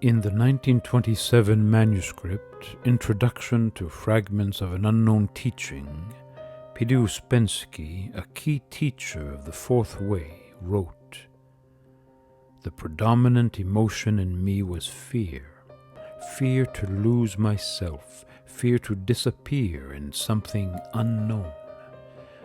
In the 1927 manuscript, Introduction to Fragments of an Unknown Teaching, P.D. Uspensky, a key teacher of the Fourth Way, wrote, "The predominant emotion in me was fear. Fear to lose myself, fear to disappear in something unknown.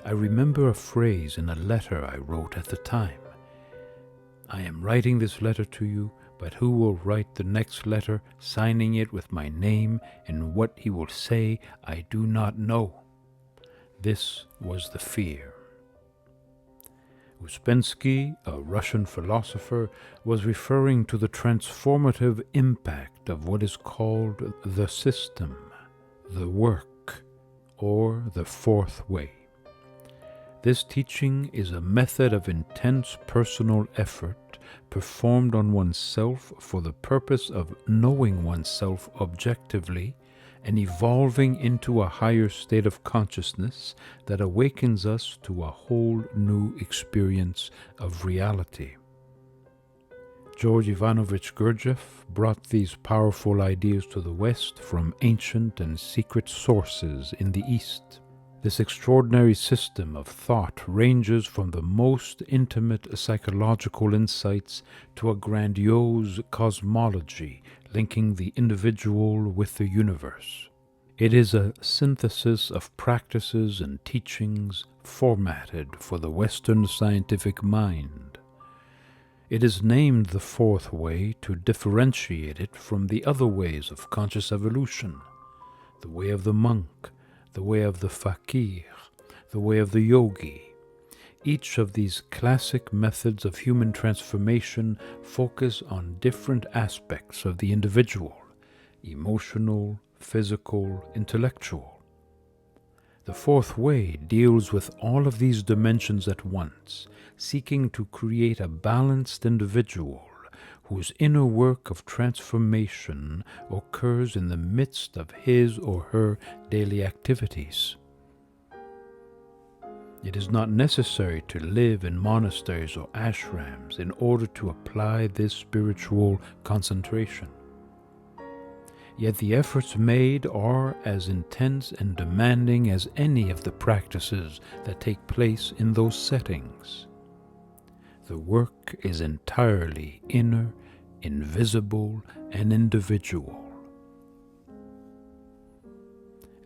I remember a phrase in a letter I wrote at the time. I am writing this letter to you, but who will write the next letter, signing it with my name, and what he will say, I do not know." This was the fear. Uspensky, a Russian philosopher, was referring to the transformative impact of what is called the system, the work, or the Fourth Way. This teaching is a method of intense personal effort performed on oneself for the purpose of knowing oneself objectively and evolving into a higher state of consciousness that awakens us to a whole new experience of reality. George Ivanovich Gurdjieff brought these powerful ideas to the West from ancient and secret sources in the East. This extraordinary system of thought ranges from the most intimate psychological insights to a grandiose cosmology linking the individual with the universe. It is a synthesis of practices and teachings formatted for the Western scientific mind. It is named the Fourth Way to differentiate it from the other ways of conscious evolution, the way of the monk, the way of the fakir, the way of the yogi. Each of these classic methods of human transformation focus on different aspects of the individual: emotional, physical, intellectual. The Fourth Way deals with all of these dimensions at once, seeking to create a balanced individual whose inner work of transformation occurs in the midst of his or her daily activities. It is not necessary to live in monasteries or ashrams in order to apply this spiritual concentration. Yet the efforts made are as intense and demanding as any of the practices that take place in those settings. The work is entirely inner, invisible, and individual.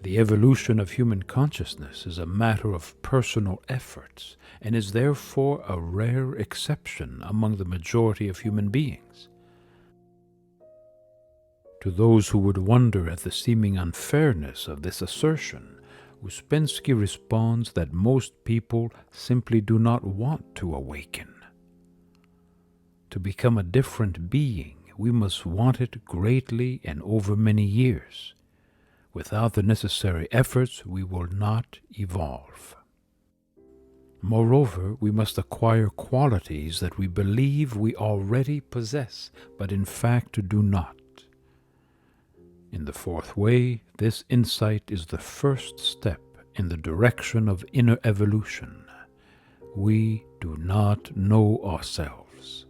The evolution of human consciousness is a matter of personal efforts and is therefore a rare exception among the majority of human beings. To those who would wonder at the seeming unfairness of this assertion, Uspensky responds that most people simply do not want to awaken. To become a different being, we must want it greatly and over many years. Without the necessary efforts, we will not evolve. Moreover, we must acquire qualities that we believe we already possess, but in fact do not. In the Fourth Way, this insight is the first step in the direction of inner evolution. We do not know ourselves.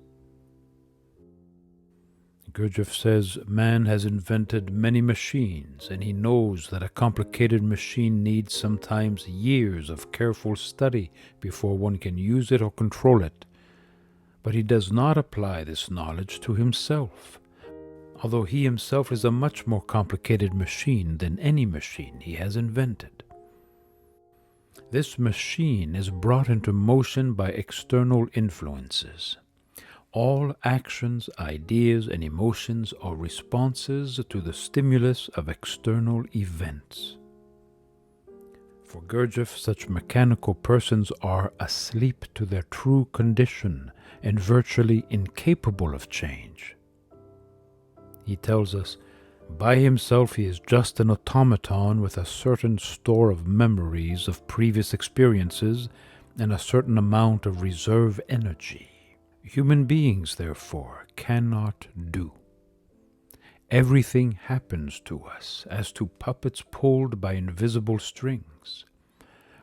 Gurdjieff says, man has invented many machines, and he knows that a complicated machine needs sometimes years of careful study before one can use it or control it. But he does not apply this knowledge to himself, although he himself is a much more complicated machine than any machine he has invented. This machine is brought into motion by external influences. All actions, ideas, and emotions are responses to the stimulus of external events. For Gurdjieff, such mechanical persons are asleep to their true condition and virtually incapable of change. He tells us, by himself he is just an automaton with a certain store of memories of previous experiences and a certain amount of reserve energy. Human beings, therefore, cannot do. Everything happens to us as to puppets pulled by invisible strings.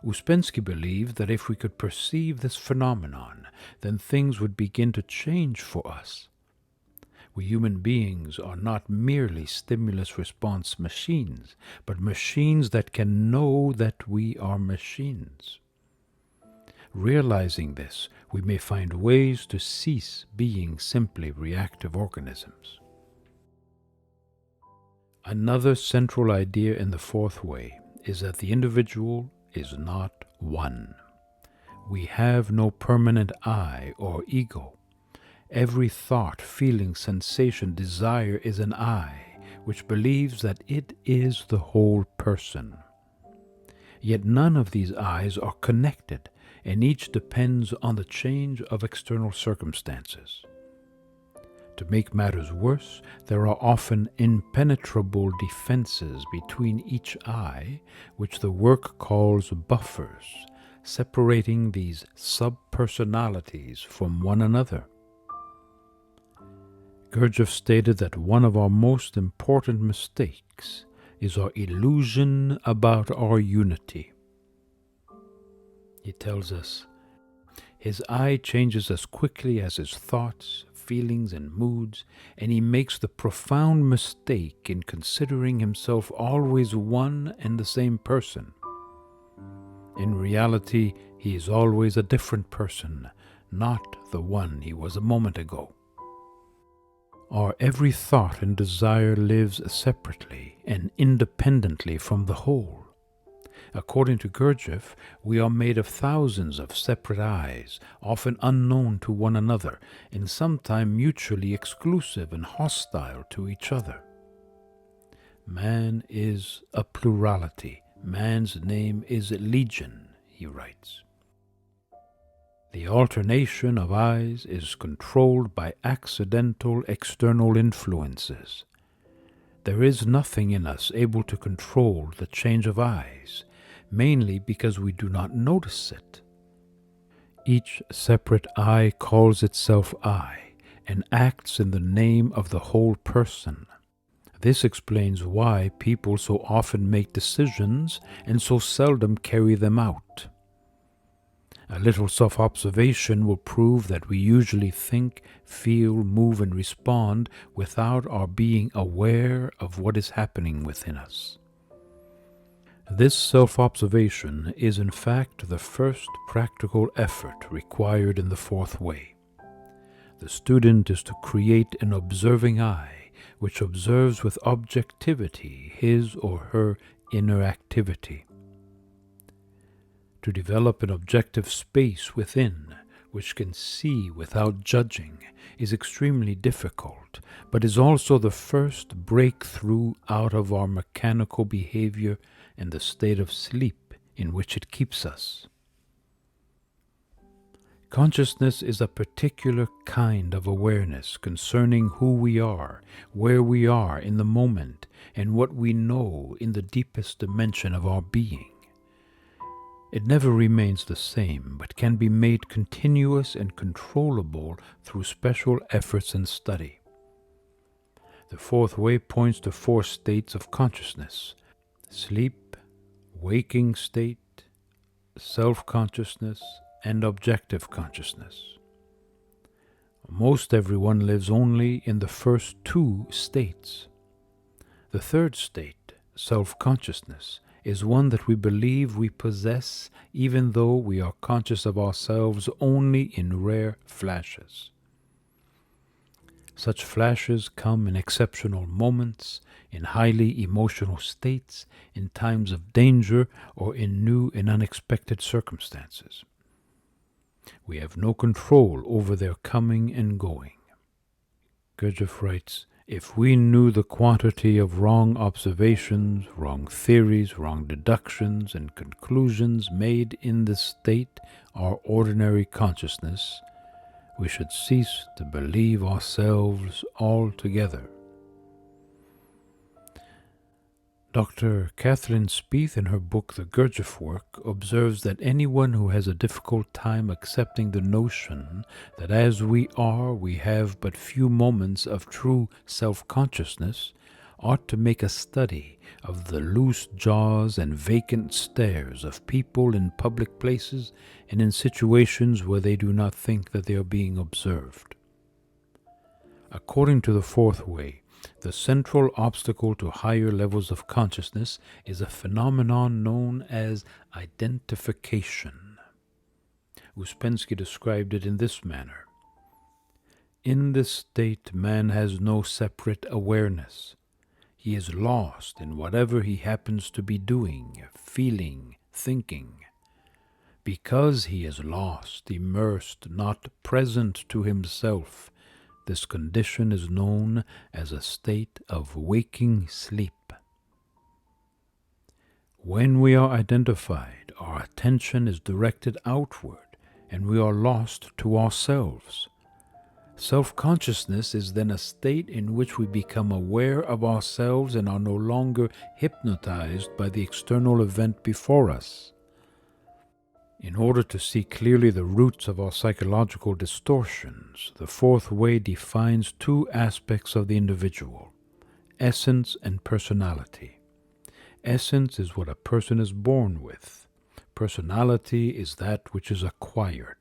Uspensky believed that if we could perceive this phenomenon, then things would begin to change for us. We human beings are not merely stimulus response machines, but machines that can know that we are machines. Realizing this, we may find ways to cease being simply reactive organisms. Another central idea in the fourth way is that the individual is not one. We have no permanent I or ego. Every thought, feeling, sensation, desire is an I, which believes that it is the whole person. Yet none of these I's are connected, and each depends on the change of external circumstances. To make matters worse, there are often impenetrable defenses between each I, which the work calls buffers, separating these sub-personalities from one another. Gurdjieff stated that one of our most important mistakes is our illusion about our unity. He tells us, his I changes as quickly as his thoughts, feelings, and moods, and he makes the profound mistake in considering himself always one and the same person. In reality, he is always a different person, not the one he was a moment ago. Our every thought and desire lives separately and independently from the whole. According to Gurdjieff, we are made of thousands of separate I's, often unknown to one another, and sometimes mutually exclusive and hostile to each other. Man is a plurality. Man's name is Legion, he writes. The alternation of I's is controlled by accidental external influences. There is nothing in us able to control the change of I's, mainly because we do not notice it. Each separate I calls itself I and acts in the name of the whole person. This explains why people so often make decisions and so seldom carry them out. A little self-observation will prove that we usually think, feel, move, and respond without our being aware of what is happening within us. This self-observation is in fact the first practical effort required in the fourth way. The student is to create an observing I, which observes with objectivity his or her inner activity. To develop an objective space within, which can see without judging, is extremely difficult, but is also the first breakthrough out of our mechanical behavior and the state of sleep in which it keeps us. Consciousness is a particular kind of awareness concerning who we are, where we are in the moment, and what we know in the deepest dimension of our being. It never remains the same, but can be made continuous and controllable through special efforts and study. The fourth way points to four states of consciousness: sleep, waking state, self-consciousness, and objective consciousness. Most everyone lives only in the first two states. The third state, self-consciousness, is one that we believe we possess even though we are conscious of ourselves only in rare flashes. Such flashes come in exceptional moments, in highly emotional states, in times of danger, or in new and unexpected circumstances. We have no control over their coming and going. Gurdjieff writes, "If we knew the quantity of wrong observations, wrong theories, wrong deductions, and conclusions made in this state, our ordinary consciousness, we should cease to believe ourselves altogether." Dr. Catherine Spieth, in her book The Gurdjieff Work, observes that anyone who has a difficult time accepting the notion that as we are we have but few moments of true self-consciousness ought to make a study of the loose jaws and vacant stares of people in public places and in situations where they do not think that they are being observed. According to the fourth way, the central obstacle to higher levels of consciousness is a phenomenon known as identification. Uspensky described it in this manner. In this state, man has no separate awareness. He is lost in whatever he happens to be doing, feeling, thinking. Because he is lost, immersed, not present to himself, this condition is known as a state of waking sleep. When we are identified, our attention is directed outward, and we are lost to ourselves. Self-consciousness is then a state in which we become aware of ourselves and are no longer hypnotized by the external event before us. In order to see clearly the roots of our psychological distortions, the fourth way defines two aspects of the individual: essence and personality. Essence is what a person is born with. Personality is that which is acquired.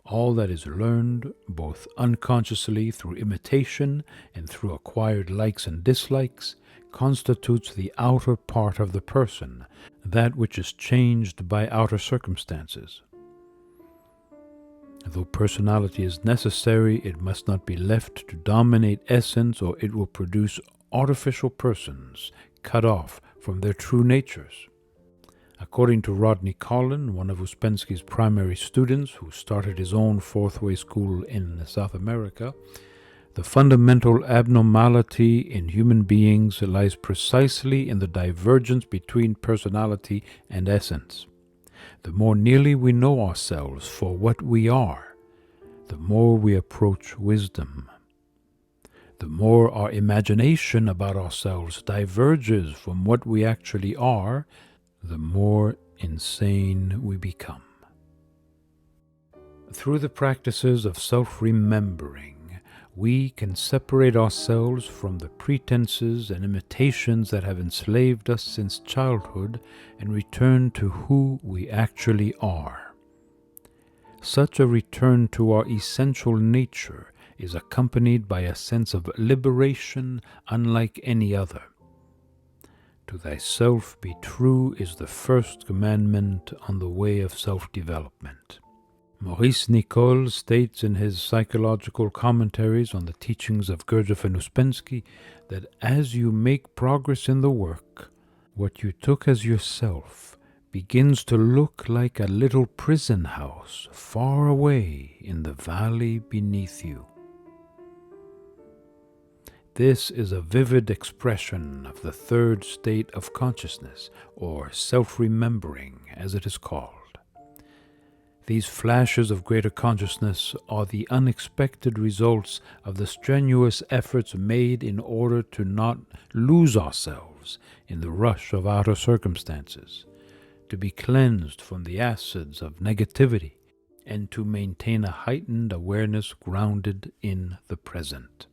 All that is learned, both unconsciously through imitation and through acquired likes and dislikes, constitutes the outer part of the person, that which is changed by outer circumstances. Though personality is necessary, it must not be left to dominate essence, or it will produce artificial persons, cut off from their true natures. According to Rodney Collin, one of Uspensky's primary students who started his own fourth way school in South America, the fundamental abnormality in human beings lies precisely in the divergence between personality and essence. The more nearly we know ourselves for what we are, the more we approach wisdom. The more our imagination about ourselves diverges from what we actually are, the more insane we become. Through the practices of self-remembering, we can separate ourselves from the pretenses and imitations that have enslaved us since childhood and return to who we actually are. Such a return to our essential nature is accompanied by a sense of liberation unlike any other. To thyself be true is the first commandment on the way of self-development. Maurice Nicoll states in his psychological commentaries on the teachings of Gurdjieff and Uspensky that as you make progress in the work, what you took as yourself begins to look like a little prison house far away in the valley beneath you. This is a vivid expression of the third state of consciousness, or self-remembering, as it is called. These flashes of greater consciousness are the unexpected results of the strenuous efforts made in order to not lose ourselves in the rush of outer circumstances, to be cleansed from the acids of negativity, and to maintain a heightened awareness grounded in the present.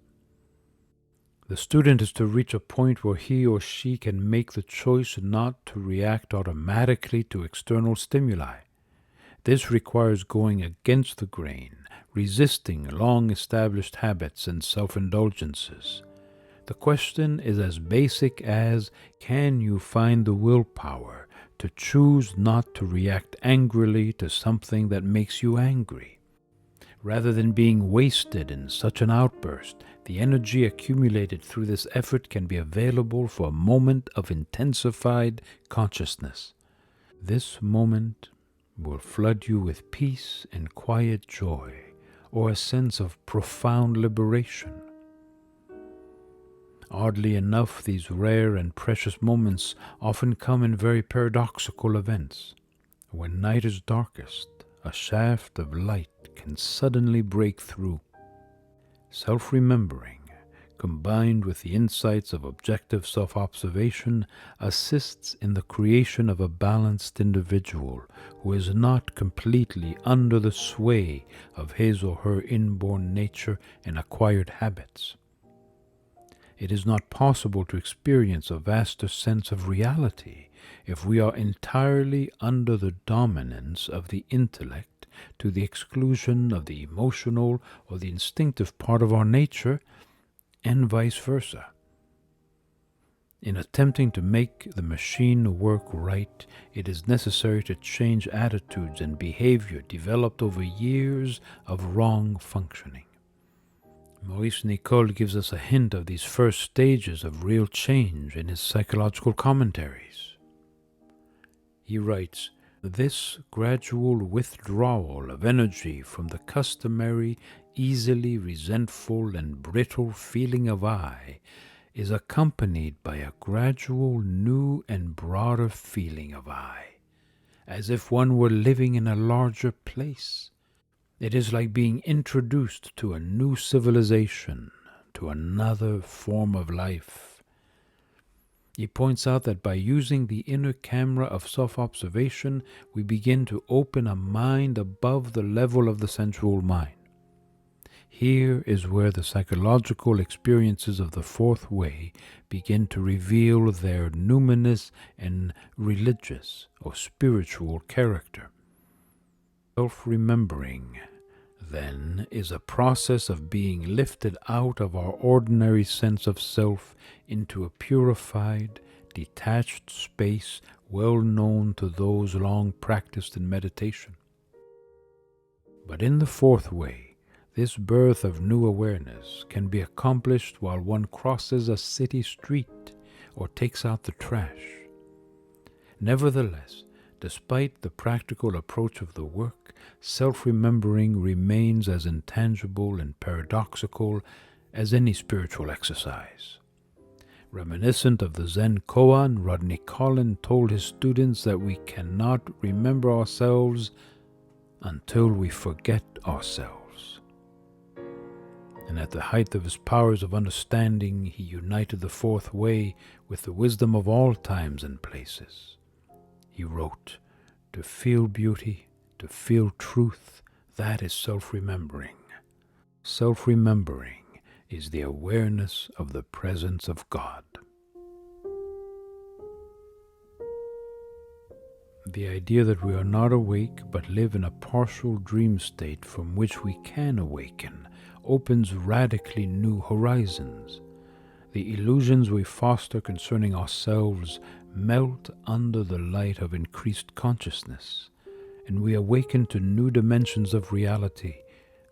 The student is to reach a point where he or she can make the choice not to react automatically to external stimuli. This requires going against the grain, resisting long-established habits and self-indulgences. The question is as basic as, can you find the willpower to choose not to react angrily to something that makes you angry? Rather than being wasted in such an outburst, the energy accumulated through this effort can be available for a moment of intensified consciousness. This moment will flood you with peace and quiet joy, or a sense of profound liberation. Oddly enough, these rare and precious moments often come in very paradoxical events. When night is darkest, a shaft of light can suddenly break through. Self-remembering, combined with the insights of objective self-observation, assists in the creation of a balanced individual who is not completely under the sway of his or her inborn nature and acquired habits. It is not possible to experience a vaster sense of reality if we are entirely under the dominance of the intellect to the exclusion of the emotional or the instinctive part of our nature, and vice versa. In attempting to make the machine work right, it is necessary to change attitudes and behavior developed over years of wrong functioning. Maurice Nicole gives us a hint of these first stages of real change in his psychological commentaries. He writes, "This gradual withdrawal of energy from the customary, easily resentful and brittle feeling of I is accompanied by a gradual new and broader feeling of I, as if one were living in a larger place. It is like being introduced to a new civilization, to another form of life." He points out that by using the inner camera of self-observation, we begin to open a mind above the level of the sensual mind. Here is where the psychological experiences of the fourth way begin to reveal their numinous and religious or spiritual character. Self-remembering, then, is a process of being lifted out of our ordinary sense of self into a purified, detached space well known to those long practiced in meditation. But in the fourth way, this birth of new awareness can be accomplished while one crosses a city street or takes out the trash. Nevertheless, despite the practical approach of the work, self-remembering remains as intangible and paradoxical as any spiritual exercise. Reminiscent of the Zen koan, Rodney Collin told his students that we cannot remember ourselves until we forget ourselves. And at the height of his powers of understanding, he united the fourth way with the wisdom of all times and places. He wrote, "To feel beauty, to feel truth, that is self-remembering. Self-remembering is the awareness of the presence of God." The idea that we are not awake but live in a partial dream state from which we can awaken opens radically new horizons. The illusions we foster concerning ourselves melt under the light of increased consciousness, and we awaken to new dimensions of reality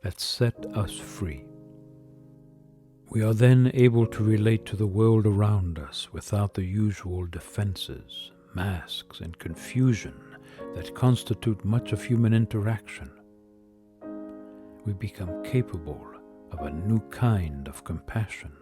that set us free. We are then able to relate to the world around us without the usual defenses, masks, and confusion that constitute much of human interaction. We become capable of a new kind of compassion.